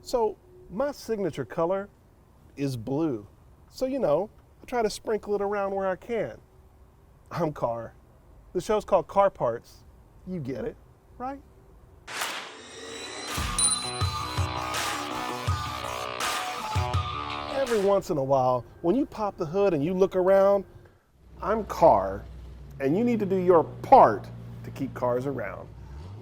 So my signature color is blue. So, I try to sprinkle it around where I can. I'm Carr. The show's called Carr Parts. You get it, right? Every once in a while, when you pop the hood and you look around, I'm Carr, and you need to do your part to keep cars around.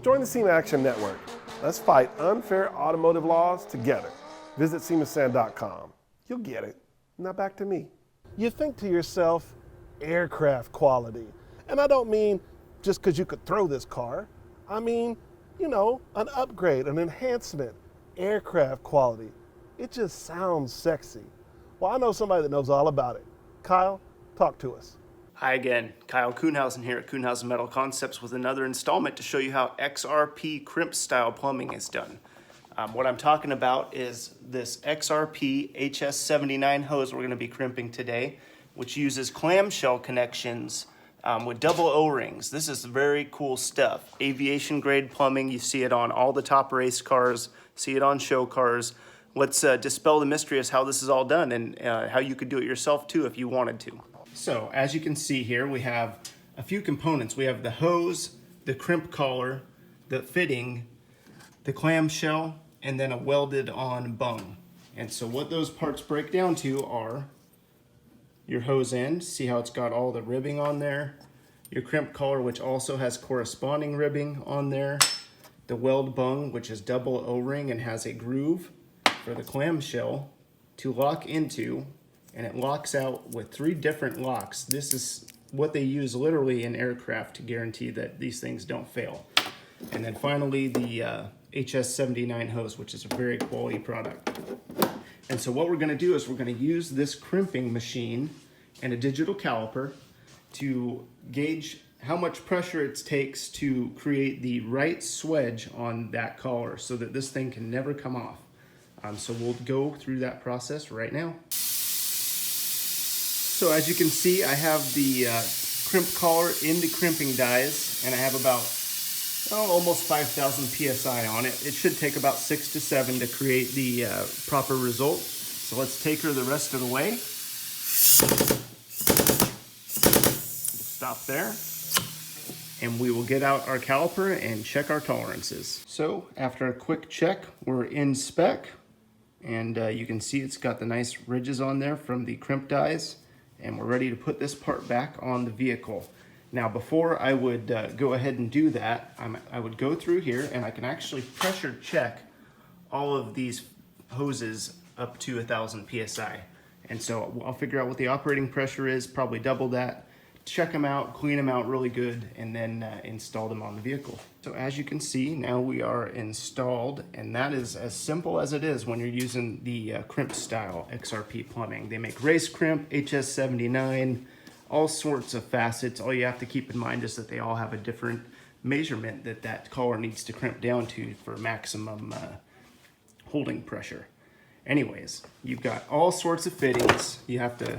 Join the SEMA Action Network. Let's fight unfair automotive laws together. Visit SEMASAN.com. You'll get it. Now back to me. You think to yourself, aircraft quality. And I don't mean just because you could throw this car. I mean, an upgrade, an enhancement, aircraft quality. It just sounds sexy. Well, I know somebody that knows all about it. Kyle, talk to us. Hi again, Kyle Kuhnhausen here at Kuhnhausen Metal Concepts with another installment to show you how XRP crimp style plumbing is done. What I'm talking about is this XRP HS79 hose we're going to be crimping today, which uses clamshell connections with double O-rings. This is very cool stuff. Aviation grade plumbing, you see it on all the top race cars, see it on show cars. Let's dispel the mystery as how this is all done and how you could do it yourself too if you wanted to. So as you can see here, we have a few components. We have the hose, the crimp collar, the fitting, the clamshell, and then a welded on bung. And so what those parts break down to are your hose end, see how it's got all the ribbing on there, your crimp collar, which also has corresponding ribbing on there, the weld bung, which is double O-ring and has a groove for the clamshell to lock into, and it locks out with 3 different locks. This is what they use literally in aircraft to guarantee that these things don't fail. And then finally the HS79 hose, which is a very quality product. And so what we're going to do is we're going to use this crimping machine and a digital caliper to gauge how much pressure it takes to create the right swedge on that collar so that this thing can never come off. So we'll go through that process right now. So as you can see, I have the crimp collar in the crimping dies, and I have about almost 5,000 PSI on it. It should take about 6 to 7 to create the proper result. So let's take her the rest of the way. Stop there. And we will get out our caliper and check our tolerances. So after a quick check, we're in spec. And you can see it's got the nice ridges on there from the crimp dies. And we're ready to put this part back on the vehicle. Now before I would go ahead and do that, I would go through here and I can actually pressure check all of these hoses up to 1,000 PSI. And so I'll figure out what the operating pressure is, probably double that, check them out, clean them out really good, and then install them on the vehicle. So as you can see, now we are installed, and that is as simple as it is when you're using the crimp style XRP plumbing. They make race crimp, HS79, all sorts of facets. All you have to keep in mind is that they all have a different measurement that collar needs to crimp down to for maximum holding pressure. Anyways, you've got all sorts of fittings. You have to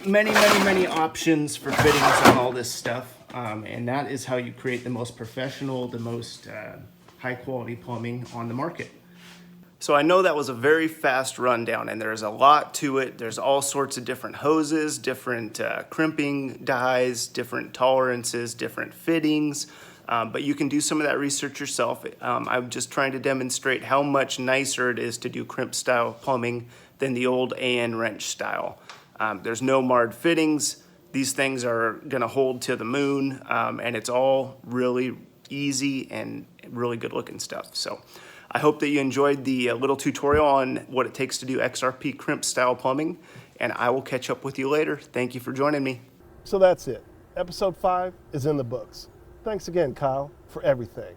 many options for fittings on all this stuff, and that is how you create the most professional, the most high quality plumbing on the market. So I know that was a very fast rundown, and there's a lot to it. There's all sorts of different hoses, different crimping dies, different tolerances, different fittings, but you can do some of that research yourself. I'm just trying to demonstrate how much nicer it is to do crimp style plumbing than the old AN wrench style. There's no marred fittings. These things are gonna hold to the moon, and it's all really easy and really good looking stuff. So I hope that you enjoyed the little tutorial on what it takes to do XRP crimp style plumbing, and I will catch up with you later. Thank you for joining me. So that's it. Episode 5 is in the books. Thanks again, Kyle, for everything.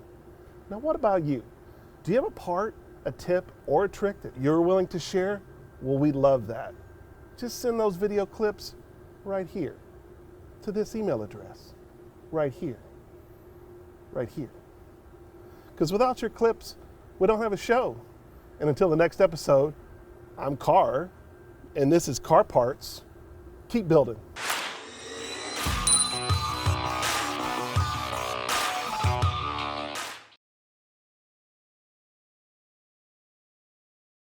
Now what about you? Do you have a part, a tip, or a trick that you're willing to share? Well, we'd love that. Just send those video clips right here to this email address, right here, right here. Because without your clips, we don't have a show. And until the next episode, I'm Carr, and this is Carr Parts. Keep building.